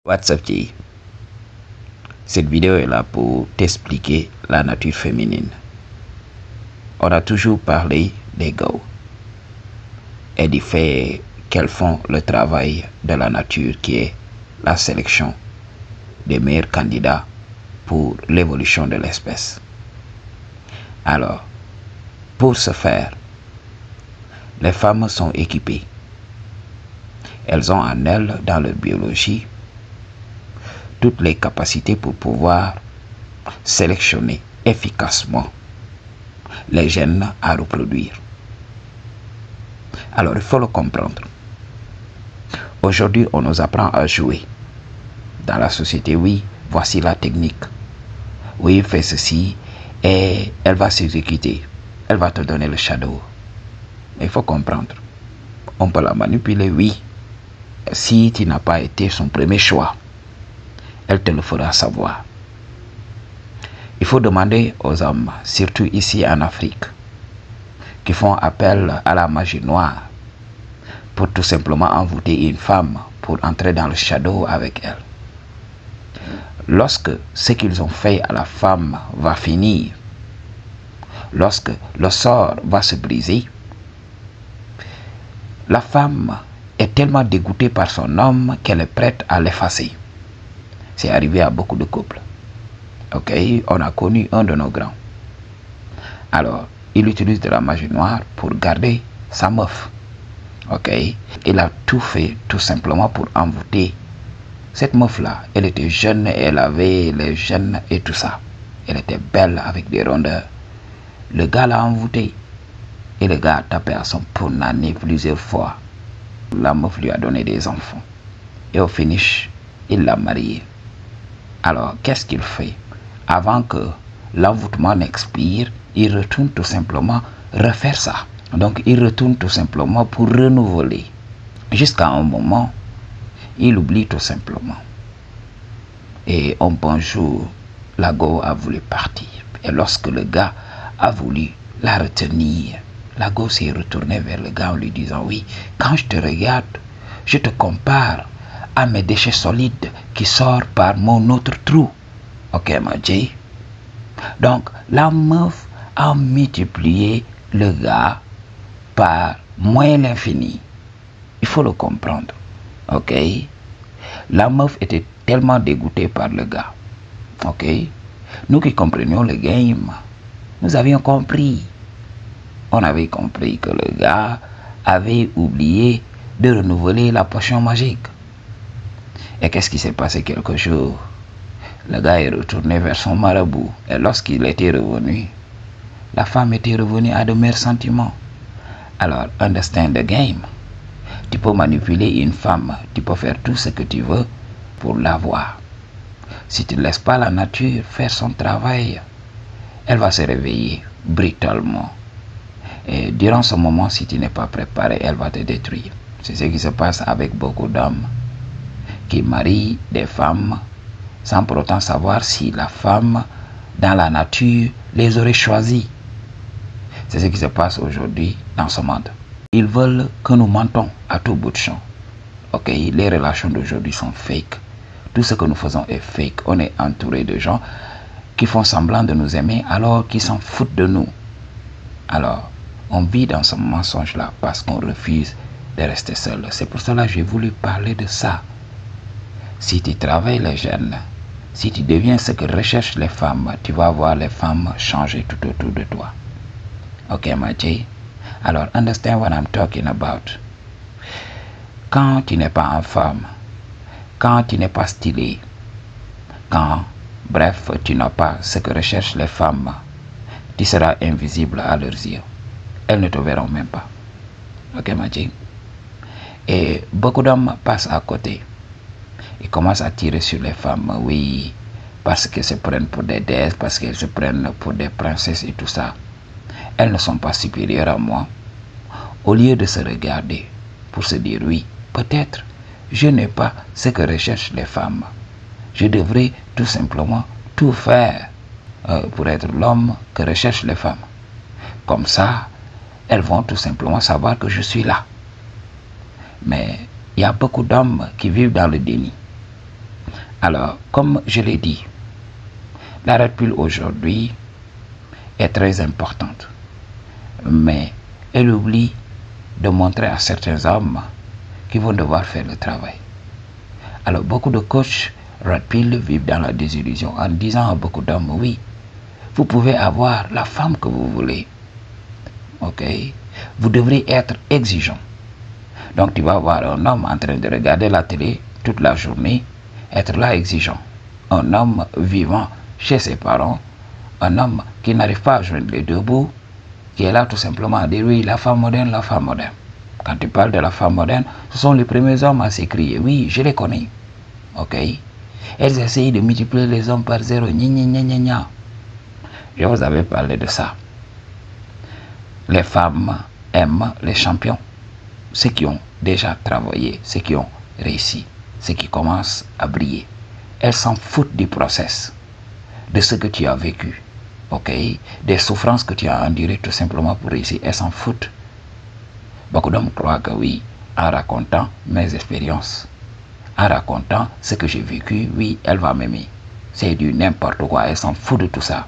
What's up, T? Cette vidéo est là pour t'expliquer la nature féminine. On a toujours parlé des go et du fait qu'elles font le travail de la nature qui est la sélection des meilleurs candidats pour l'évolution de l'espèce. Alors, pour ce faire, les femmes sont équipées. Elles ont en elles, dans leur biologie, toutes les capacités pour pouvoir sélectionner efficacement les gènes à reproduire. Alors, il faut le comprendre. Aujourd'hui, on nous apprend à jouer. Dans la société, oui, voici la technique. Oui, fais ceci et elle va s'exécuter. Elle va te donner le shadow. Mais il faut comprendre. On peut la manipuler, oui. Si tu n'as pas été son premier choix, elle te le fera savoir. Il faut demander aux hommes, surtout ici en Afrique, qui font appel à la magie noire pour tout simplement envoûter une femme pour entrer dans le shadow avec elle. Lorsque ce qu'ils ont fait à la femme va finir, lorsque le sort va se briser, la femme est tellement dégoûtée par son homme qu'elle est prête à l'effacer. C'est arrivé à beaucoup de couples. Ok, on a connu un de nos grands. Alors, il utilise de la magie noire pour garder sa meuf. Ok, il a tout fait tout simplement pour envoûter cette meuf-là. Elle était jeune, elle avait les gènes et tout ça. Elle était belle avec des rondeurs. Le gars l'a envoûtée. Et le gars a tapé à son punani plusieurs fois. La meuf lui a donné des enfants. Et au finish, il l'a mariée. Alors, qu'est-ce qu'il fait? Avant que l'envoûtement n'expire, il retourne tout simplement refaire ça. Donc, il retourne tout simplement pour renouveler. Jusqu'à un moment, il oublie tout simplement. Et un bon jour, la go a voulu partir. Et lorsque le gars a voulu la retenir, la go s'est retournée vers le gars en lui disant: oui, quand je te regarde, je te compare à mes déchets solides qui sortent par mon autre trou. Ok, ma J. Donc, la meuf a multiplié le gars par moins l'infini. Il faut le comprendre. Ok. La meuf était tellement dégoûtée par le gars. Ok. Nous qui comprenions le game, nous avions compris. On avait compris que le gars avait oublié de renouveler la potion magique. Et qu'est-ce qui s'est passé quelques jours? Le gars est retourné vers son marabout. Et lorsqu'il était revenu, la femme était revenue à de meilleurs sentiments. Alors, understand the game. Tu peux manipuler une femme, tu peux faire tout ce que tu veux pour l'avoir. Si tu ne laisses pas la nature faire son travail, elle va se réveiller brutalement. Et durant ce moment, si tu n'es pas préparé, elle va te détruire. C'est ce qui se passe avec beaucoup d'hommes qui marient des femmes sans pour autant savoir si la femme, dans la nature, les aurait choisies. C'est ce qui se passe aujourd'hui dans ce monde. Ils veulent que nous mentons à tout bout de champ. Ok, les relations d'aujourd'hui sont fake. Tout ce que nous faisons est fake. On est entouré de gens qui font semblant de nous aimer alors qu'ils s'en foutent de nous. Alors, on vit dans ce mensonge-là parce qu'on refuse de rester seul. C'est pour cela que j'ai voulu parler de ça. Si tu travailles les gènes, si tu deviens ce que recherchent les femmes, tu vas voir les femmes changer tout autour de toi. Ok, ma J? Alors, understand what I'm talking about. Quand tu n'es pas en femme, quand tu n'es pas stylé, quand, bref, tu n'as pas ce que recherchent les femmes, tu seras invisible à leurs yeux. Elles ne te verront même pas. Ok, ma J? Et beaucoup d'hommes passent à côté. Ils commencent à tirer sur les femmes, oui, parce qu'elles se prennent pour des déesses, parce qu'elles se prennent pour des princesses et tout ça. Elles ne sont pas supérieures à moi. Au lieu de se regarder pour se dire: oui, peut-être je n'ai pas ce que recherchent les femmes. Je devrais tout simplement tout faire pour être l'homme que recherchent les femmes. Comme ça, elles vont tout simplement savoir que je suis là. Mais il y a beaucoup d'hommes qui vivent dans le déni. Alors, comme je l'ai dit, la red pill aujourd'hui est très importante, mais elle oublie de montrer à certains hommes qu'ils vont devoir faire le travail. Alors, beaucoup de coachs red pill vivent dans la désillusion en disant à beaucoup d'hommes, oui, vous pouvez avoir la femme que vous voulez, ok, vous devrez être exigeant. Donc tu vas voir un homme en train de regarder la télé toute la journée, être là exigeant. Un homme vivant chez ses parents, un homme qui n'arrive pas à joindre les deux bouts, qui est là tout simplement à dire oui, la femme moderne, la femme moderne. Quand tu parles de la femme moderne, ce sont les premiers hommes à s'écrier, oui, je les connais, ok. Elles essayent de multiplier les hommes par zéro, gna gna gna gna gna. Je vous avais parlé de ça. Les femmes aiment les champions, ceux qui ont déjà travaillé, ceux qui ont réussi, ceux qui commencent à briller. Elles s'en foutent du process, de ce que tu as vécu, ok, des souffrances que tu as endurées tout simplement pour réussir. Elles s'en foutent. Beaucoup d'hommes croient que oui, en racontant mes expériences, en racontant ce que j'ai vécu, oui, elle va m'aimer. C'est du n'importe quoi, elle s'en fout de tout ça.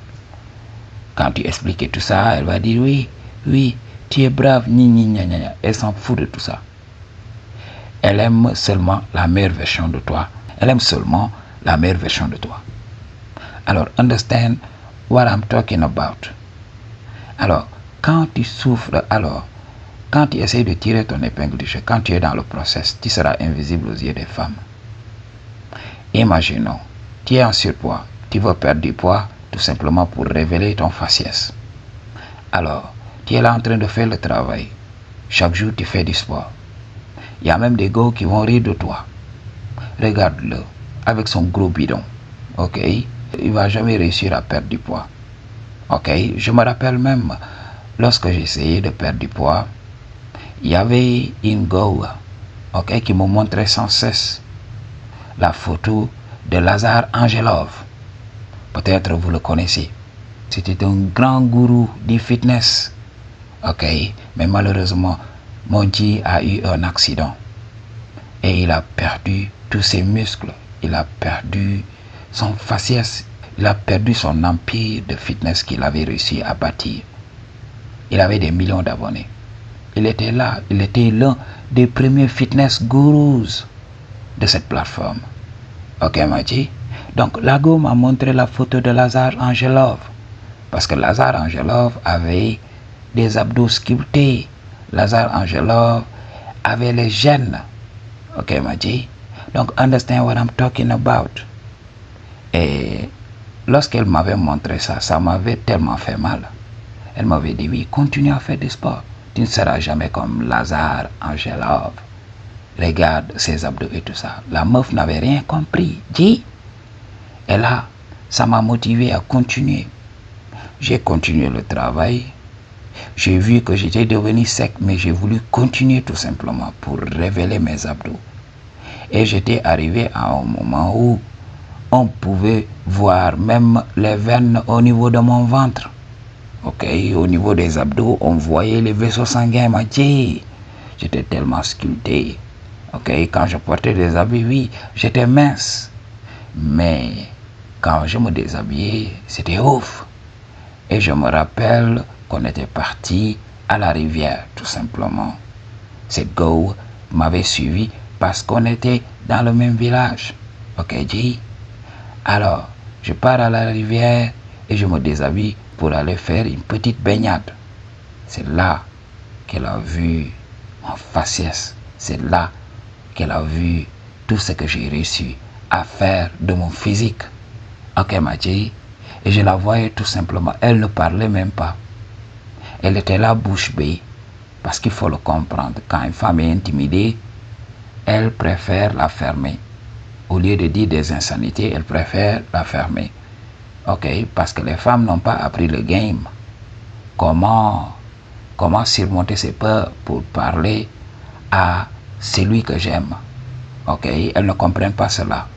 Quand tu expliques tout ça, elle va dire oui, oui, tu es brave, ni ni ni ni. Elle s'en fout de tout ça. Elle aime seulement la meilleure version de toi. Elle aime seulement la meilleure version de toi. Alors, understand what I'm talking about. Alors, quand tu souffres, alors, quand tu essaies de tirer ton épingle du jeu, quand tu es dans le process, tu seras invisible aux yeux des femmes. Imaginons, tu es en surpoids, tu veux perdre du poids tout simplement pour révéler ton faciès. Alors, tu es là en train de faire le travail. Chaque jour, tu fais du sport. Il y a même des gars qui vont rire de toi. Regarde-le, avec son gros bidon. Ok? Il va jamais réussir à perdre du poids. Ok? Je me rappelle même, lorsque j'essayais de perdre du poids, il y avait une go, ok, qui me montrait sans cesse la photo de Lazare Angelov. Peut-être vous le connaissez. C'était un grand gourou du fitness. Ok, mais malheureusement, Monty a eu un accident. Et il a perdu tous ses muscles. Il a perdu son faciès. Il a perdu son empire de fitness qu'il avait réussi à bâtir. Il avait des millions d'abonnés. Il était là. Il était l'un des premiers fitness gurus de cette plateforme. Ok, Maji? Donc, Lago m'a montré la photo de Lazare Angelov. Parce que Lazare Angelov avait des abdos sculptés. Lazare Angelov avait les gènes. Ok, Maji? Donc, understand what I'm talking about. Et lorsqu'elle m'avait montré ça, ça m'avait tellement fait mal. Elle m'avait dit, oui, continue à faire du sport. Tu ne seras jamais comme Lazare Angelov. Regarde ses abdos et tout ça. La meuf n'avait rien compris. Dis. Et là, ça m'a motivé à continuer. J'ai continué le travail. J'ai vu que j'étais devenu sec, mais j'ai voulu continuer tout simplement pour révéler mes abdos. Et j'étais arrivé à un moment où on pouvait voir même les veines au niveau de mon ventre. Ok, au niveau des abdos, on voyait les vaisseaux sanguins. J'étais tellement sculpté. Ok, quand je portais des habits, oui, j'étais mince. Mais quand je me déshabillais, c'était ouf. Et je me rappelle qu'on était parti à la rivière, tout simplement. Cette go m'avait suivi parce qu'on était dans le même village. Ok, G. Alors, je pars à la rivière et je me déshabille pour aller faire une petite baignade. C'est là qu'elle a vu mon faciès. C'est là qu'elle a vu tout ce que j'ai réussi à faire de mon physique. Ok, Maji. Et je la voyais tout simplement. Elle ne parlait même pas. Elle était là bouche bée. Parce qu'il faut le comprendre. Quand une femme est intimidée, elle préfère la fermer. Au lieu de dire des insanités, elle préfère la fermer. Ok, parce que les femmes n'ont pas appris le game. Comment surmonter ses peurs pour parler à celui que j'aime. Ok, elles ne comprennent pas cela.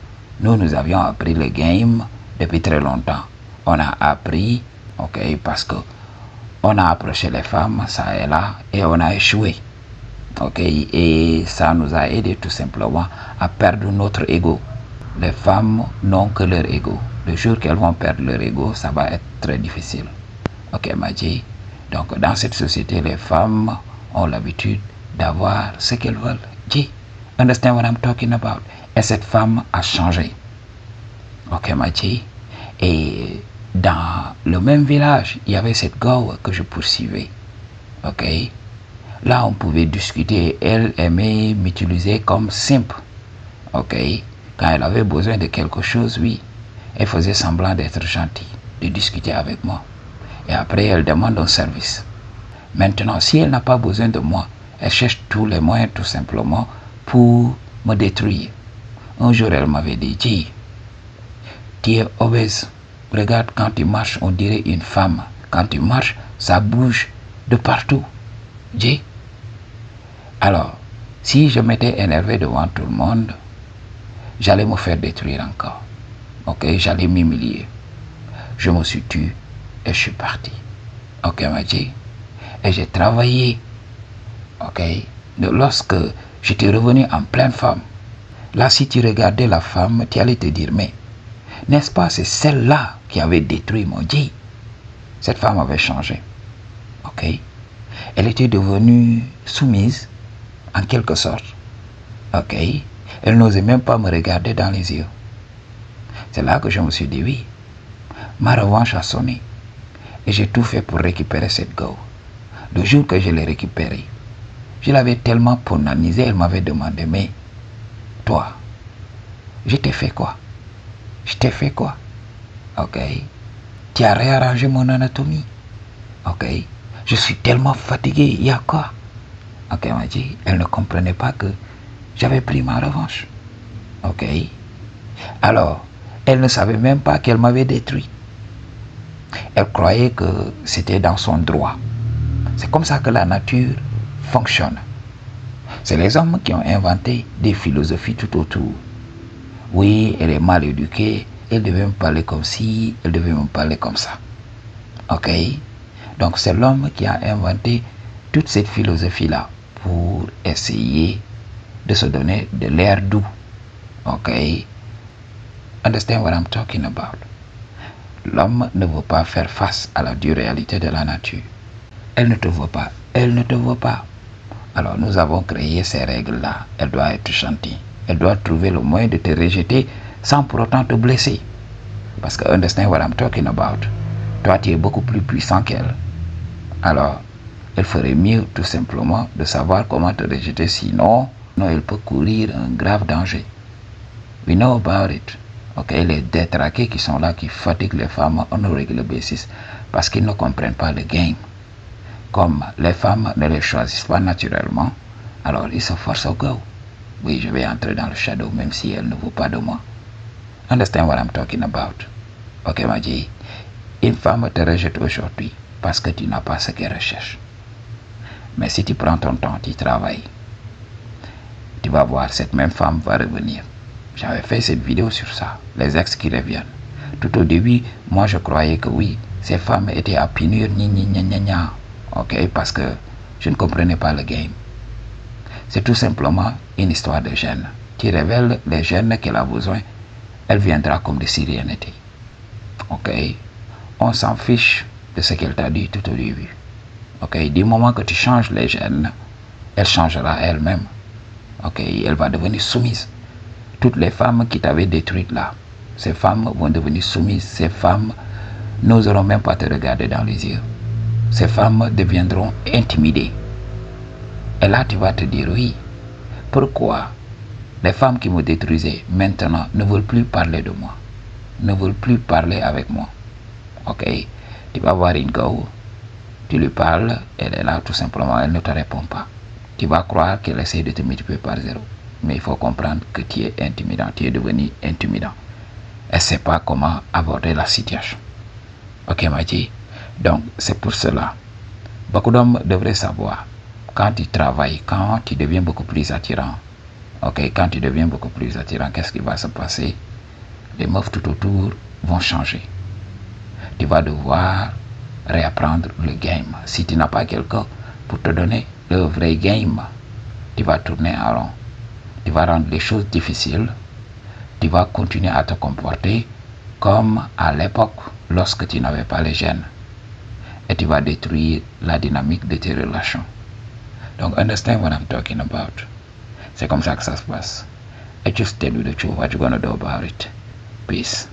Nous avions appris le game depuis très longtemps. On a appris, ok, parce que on a approché les femmes, ça et là, et on a échoué. Ok, et ça nous a aidé tout simplement à perdre notre ego. les femmes n'ont que leur ego. Le jour qu'elles vont perdre leur ego, ça va être très difficile. Ok, Madji? Donc, dans cette société, les femmes ont l'habitude d'avoir ce qu'elles veulent. Ji, understand what I'm talking about? Et cette femme a changé. Ok, Madji? Et dans le même village, il y avait cette go que je poursuivais. Ok? Là, on pouvait discuter. Elle aimait m'utiliser comme simp. Ok? Quand elle avait besoin de quelque chose, oui, elle faisait semblant d'être gentille, de discuter avec moi. Et après, elle demande un service. Maintenant, si elle n'a pas besoin de moi, elle cherche tous les moyens tout simplement pour me détruire. Un jour, elle m'avait dit, Ji, tu es obèse. Regarde, quand tu marches, on dirait une femme. Quand tu marches, ça bouge de partout. Ji. Alors, si je m'étais énervé devant tout le monde, j'allais me faire détruire encore. Ok, j'allais m'humilier. Je me suis tué et je suis parti. Ok, Madji? Et j'ai travaillé. Ok, lorsque j'étais revenu en pleine femme, là, si tu regardais la femme, tu allais te dire, mais n'est-ce pas, c'est celle-là qui avait détruit mon Ji? Cette femme avait changé. Ok, elle était devenue soumise, en quelque sorte. Ok, elle n'osait même pas me regarder dans les yeux. C'est là que je me suis dit, oui, ma revanche a sonné. Et j'ai tout fait pour récupérer cette go. Le jour que je l'ai récupérée, je l'avais tellement ponanisée, elle m'avait demandé, mais toi, je t'ai fait quoi? Je t'ai fait quoi? Ok. Tu as réarrangé mon anatomie. Ok. Je suis tellement fatigué, il y a quoi? Ok, Madji, elle ne comprenait pas que j'avais pris ma revanche. Ok. Alors, elle ne savait même pas qu'elle m'avait détruit. Elle croyait que c'était dans son droit. C'est comme ça que la nature fonctionne. C'est les hommes qui ont inventé des philosophies tout autour. Oui, elle est mal éduquée, elle devait me parler comme ci, elle devait me parler comme ça. Ok? Donc c'est l'homme qui a inventé toute cette philosophie-là pour essayer de se donner de l'air doux. Ok? Understand what I'm talking about? L'homme ne veut pas faire face à la dure réalité de la nature. Elle ne te veut pas, elle ne te veut pas. Alors nous avons créé ces règles-là. Elle doit être gentille. Elle doit trouver le moyen de te rejeter sans pour autant te blesser. Parce que understand what I'm talking about? Toi, tu es beaucoup plus puissant qu'elle. Alors, elle ferait mieux tout simplement de savoir comment te rejeter, sinon elle peut courir un grave danger. We know about it. Ok, les détraqués qui sont là, qui fatiguent les femmes on a regular basis parce qu'ils ne comprennent pas le game. Comme les femmes ne les choisissent pas naturellement, alors ils se forcent au go. Oui, je vais entrer dans le shadow même si elle ne veut pas de moi. Understand what I'm talking about? Ok, Madji, une femme te rejette aujourd'hui parce que tu n'as pas ce qu'elle recherche. Mais si tu prends ton temps, tu travailles, tu vas voir, cette même femme va revenir. J'avais fait cette vidéo sur ça, les ex qui reviennent. Tout au début, moi je croyais que oui, ces femmes étaient à punir, ok, parce que je ne comprenais pas le game. C'est tout simplement une histoire de gènes. Tu révèles les gènes qu'elle a besoin, elle viendra comme de Syrianité. Ok, on s'en fiche de ce qu'elle t'a dit tout au début. Ok, du moment que tu changes les gènes, elle changera elle-même. Ok, elle va devenir soumise. Toutes les femmes qui t'avaient détruite là, ces femmes vont devenir soumises. Ces femmes n'oseront même pas te regarder dans les yeux. Ces femmes deviendront intimidées. Et là, tu vas te dire, oui, pourquoi les femmes qui me détruisaient maintenant ne veulent plus parler de moi, ne veulent plus parler avec moi. Ok, tu vas voir une go, tu lui parles, elle est là tout simplement, elle ne te répond pas. Tu vas croire qu'elle essaie de te multiplier par zéro. Mais il faut comprendre que tu es intimidant, tu es devenu intimidant. Elle ne sait pas comment aborder la situation. Ok, Madji? Donc, c'est pour cela. Beaucoup d'hommes devraient savoir, quand tu travailles, quand tu deviens beaucoup plus attirant, ok, quand tu deviens beaucoup plus attirant, qu'est-ce qui va se passer? Les meufs tout autour vont changer. Tu vas devoir réapprendre le game. Si tu n'as pas quelqu'un pour te donner le vrai game, tu vas tourner en rond. Tu vas rendre les choses difficiles. tu vas continuer à te comporter comme à l'époque lorsque tu n'avais pas les gènes. Et tu vas détruire la dynamique de tes relations. Donc, understand what I'm talking about. C'est comme ça que ça se passe. I just tell you the truth, what you're gonna do about it. Peace.